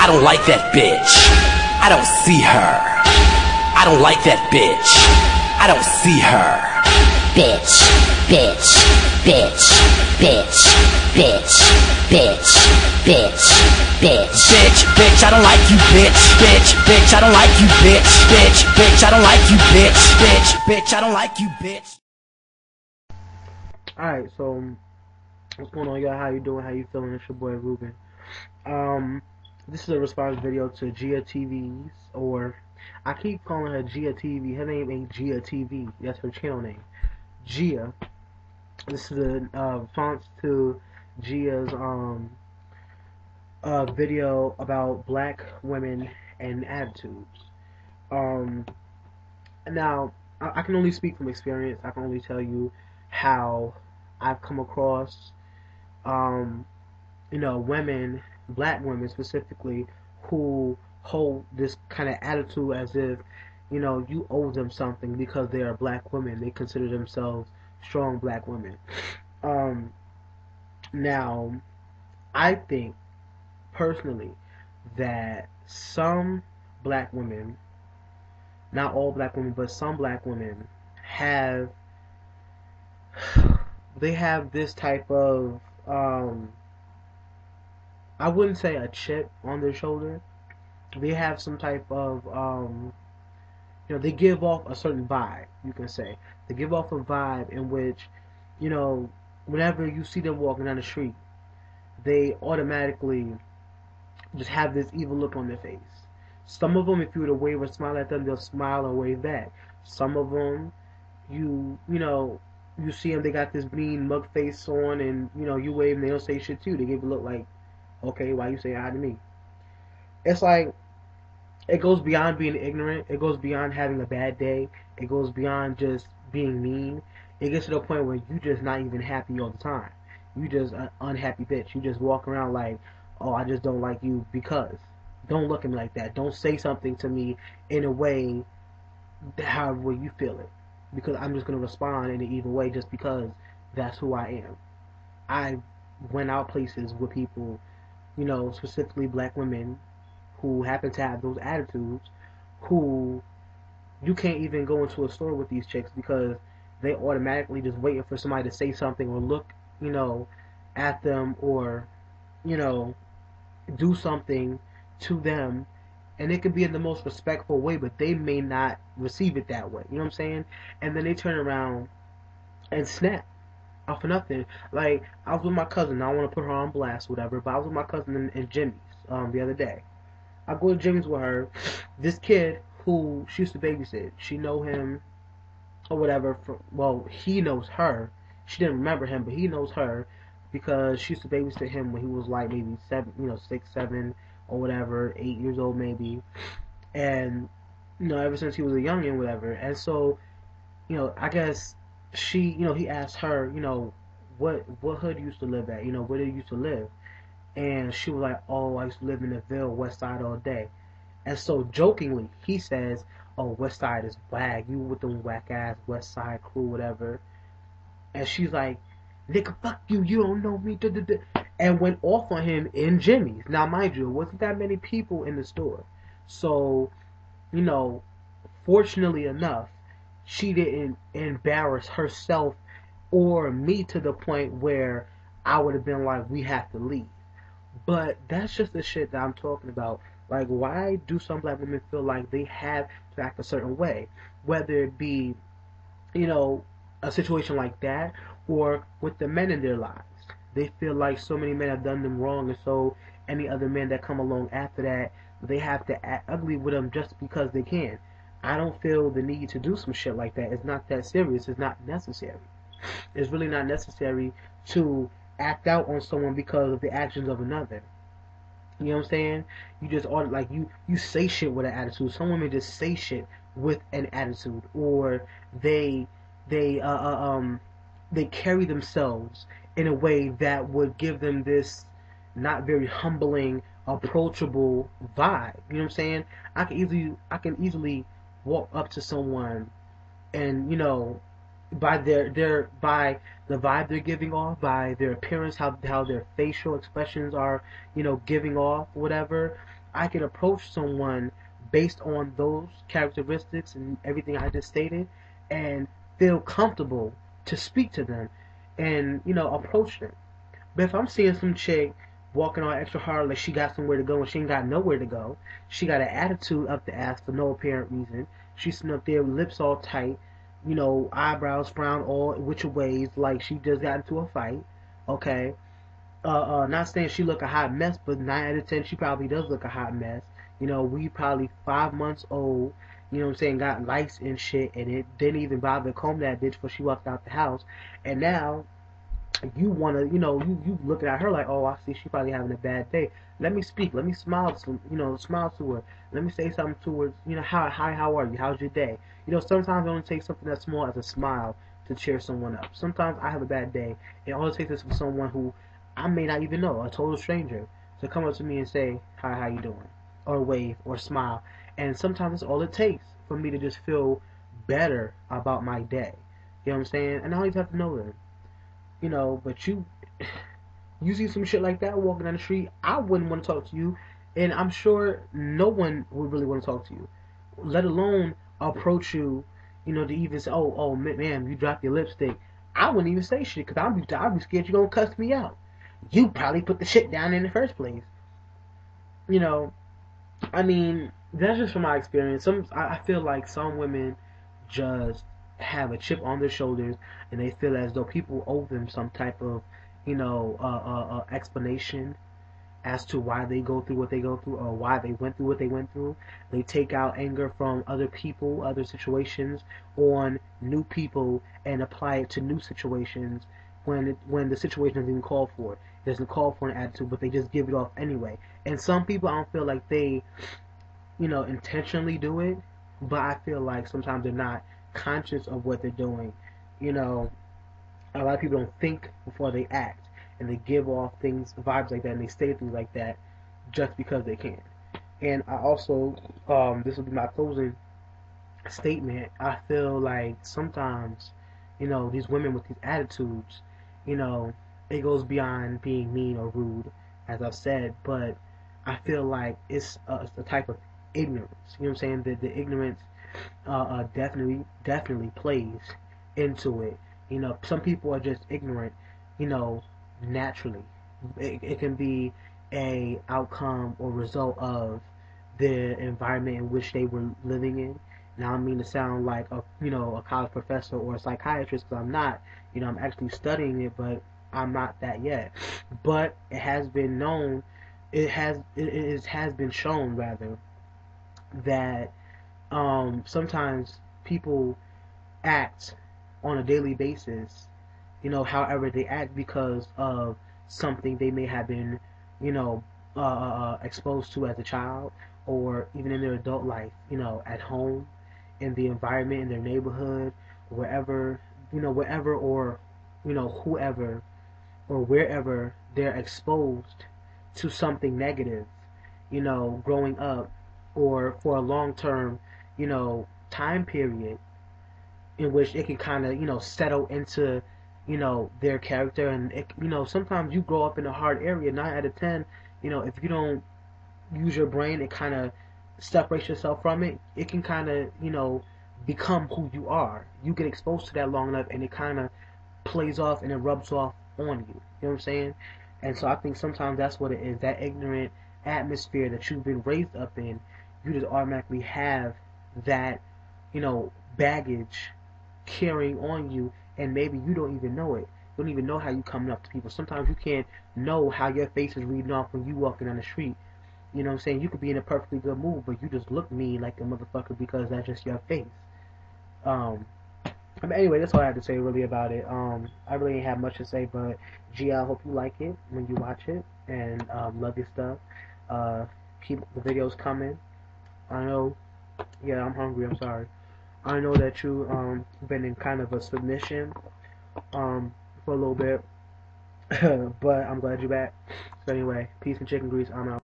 I don't like that bitch. I don't see her. I don't like that bitch. I don't see her. Bitch, bitch, bitch, bitch, bitch, bitch, bitch, bitch. Bitch, bitch, I don't like you, bitch. Bitch, bitch, I don't like you, bitch. Bitch, bitch, I don't like you, bitch. Bitch, bitch, I don't like you, bitch. Alright, so what's going on, y'all? How you doing? How you feeling? It's your boy Ruben. This is a response video to Gia TV's, or I keep calling her Gia TV. Her name ain't Gia TV. That's her channel name. Gia. This is a response to Gia's video about black women and attitudes. Now I can only speak from experience. I can only tell you how I've come across women, black women specifically, who hold this kind of attitude as if, you owe them something because they are black women. They consider themselves strong black women. Now, I think, personally, that some black women, not all black women, but some black women, they have this type of, I wouldn't say a chip on their shoulder. They have some type of, they give off a certain vibe, you can say. They give off a vibe in which, whenever you see them walking down the street, they automatically just have this evil look on their face. Some of them, if you were to wave or smile at them, they'll smile and wave back. Some of them, you see them, they got this mean mug face on, and, you wave and they don't say shit to you. They give a look like, okay, why you say hi to me? It's like, it goes beyond being ignorant. It goes beyond having a bad day. It goes beyond just being mean. It gets to the point where you just not even happy all the time. You just an unhappy bitch. You just walk around like, oh, I just don't like you because. Don't look at me like that. Don't say something to me in a way however you feel it. Because I'm just going to respond in an evil way just because that's who I am. I went out places with people, specifically black women, who happen to have those attitudes, who you can't even go into a store with these chicks because they automatically just waiting for somebody to say something or look, at them or, do something to them, and it could be in the most respectful way, but they may not receive it that way. You know what I'm saying? And then they turn around and snap off of nothing. Like, I was with my cousin. I don't want to put her on blast, whatever, but I was with my cousin in Jimmy's the other day. I go to Jimmy's with her. This kid who she used to babysit, she know him or whatever. He knows her. She didn't remember him, but he knows her because she used to babysit him when he was like maybe 6, 7, or whatever, 8 years old maybe. And ever since he was a youngin', whatever. And so, I guess she, he asked her, what hood you used to live at? Where did you used to live? And she was like, oh, I used to live in the Ville, West Side all day. And so jokingly, he says, oh, West Side is whack. You with them whack ass West Side crew, whatever. And she's like, nigga, fuck you. You don't know me. And went off on him in Jimmy's. Now, mind you, it wasn't that many people in the store. So, fortunately enough, she didn't embarrass herself or me to the point where I would have been like, we have to leave. But that's just the shit that I'm talking about. Like, why do some black women feel like they have to act a certain way? Whether it be, a situation like that, or with the men in their lives. They feel like so many men have done them wrong, and so any other men that come along after that, they have to act ugly with them just because they can. I don't feel the need to do some shit like that. It's not that serious. It's not necessary. It's really not necessary to act out on someone because of the actions of another. You know what I'm saying? You just you say shit with an attitude. Some women just say shit with an attitude, or they carry themselves in a way that would give them this not very humbling, approachable vibe. You know what I'm saying? I can easily walk up to someone and by by the vibe they're giving off, by their appearance, how their facial expressions are, giving off, whatever, I can approach someone based on those characteristics and everything I just stated, and feel comfortable to speak to them and approach them. But if I'm seeing some chick walking on extra hard like she got somewhere to go and she ain't got nowhere to go, she got an attitude up the ass for no apparent reason. She's sitting up there, lips all tight, eyebrows frown all which ways, like she just got into a fight. Okay, not saying she look a hot mess, but 9 out of 10 she probably does look a hot mess. We probably 5 months old. Got lice and shit, and it didn't even bother to comb that bitch before she walked out the house. And now you wanna, you looking at her like, oh, I see she probably having a bad day. Let me speak. Let me smile. Smile to her. Let me say something to her. How are you? How's your day? Sometimes it only takes something as small as a smile to cheer someone up. Sometimes I have a bad day, and all it takes is for someone who I may not even know, a total stranger, to come up to me and say, hi, how you doing? Or wave, or smile. And sometimes it's all it takes for me to just feel better about my day. You know what I'm saying? And I don't even have to know them. But you see some shit like that walking down the street, I wouldn't want to talk to you, and I'm sure no one would really want to talk to you, let alone approach you, to even say, oh, ma'am, you dropped your lipstick. I wouldn't even say shit, because I'd be scared you're going to cuss me out. You probably put the shit down in the first place. I mean, that's just from my experience. I feel like some women just have a chip on their shoulders, and they feel as though people owe them some type of, explanation as to why they go through what they go through, or why they went through what they went through. They take out anger from other people, other situations, on new people, and apply it to new situations when the situation doesn't even call for it. It doesn't call for an attitude, but they just give it off anyway. And some people, I don't feel like they, intentionally do it, but I feel like sometimes they're not conscious of what they're doing. A lot of people don't think before they act, and they give off vibes like that, and they say things like that just because they can. And I also, this will be my closing statement, I feel like sometimes, these women with these attitudes, it goes beyond being mean or rude, as I've said, but I feel like it's a type of ignorance. You know what I'm saying? The ignorance definitely plays into it. Some people are just ignorant, naturally. It can be a outcome or result of the environment in which they were living in. Now, I don't mean to sound like a college professor or a psychiatrist, because I'm not. I'm actually studying it, but I'm not that yet. But it has been known, it has been shown rather, that sometimes people act on a daily basis, however they act, because of something they may have been, exposed to as a child, or even in their adult life, at home, in the environment, in their neighborhood, wherever, wherever, or, whoever, or wherever they're exposed to something negative, growing up, or for a long-term, time period, in which it can kind of, settle into, their character. And it, sometimes you grow up in a hard area. 9 out of 10, if you don't use your brain and kind of separate yourself from it, it can kind of, become who you are. You get exposed to that long enough, and it kind of plays off and it rubs off on you. You know what I'm saying? And so I think sometimes that's what it is. That ignorant atmosphere that you've been raised up in, you just automatically have that, baggage carrying on you, and maybe you don't even know it. You don't even know how you coming up to people. Sometimes you can't know how your face is reading off when you walking down the street. You know what I'm saying? You could be in a perfectly good mood, but you just look mean like a motherfucker because that's just your face. But anyway, that's all I have to say really about it. I really ain't have much to say, but G, I hope you like it when you watch it, and love your stuff. Keep the videos coming. I know, yeah, I'm hungry, I'm sorry. I know that you been in kind of a submission for a little bit, but I'm glad you're back. So anyway, peace and chicken grease, I'm out.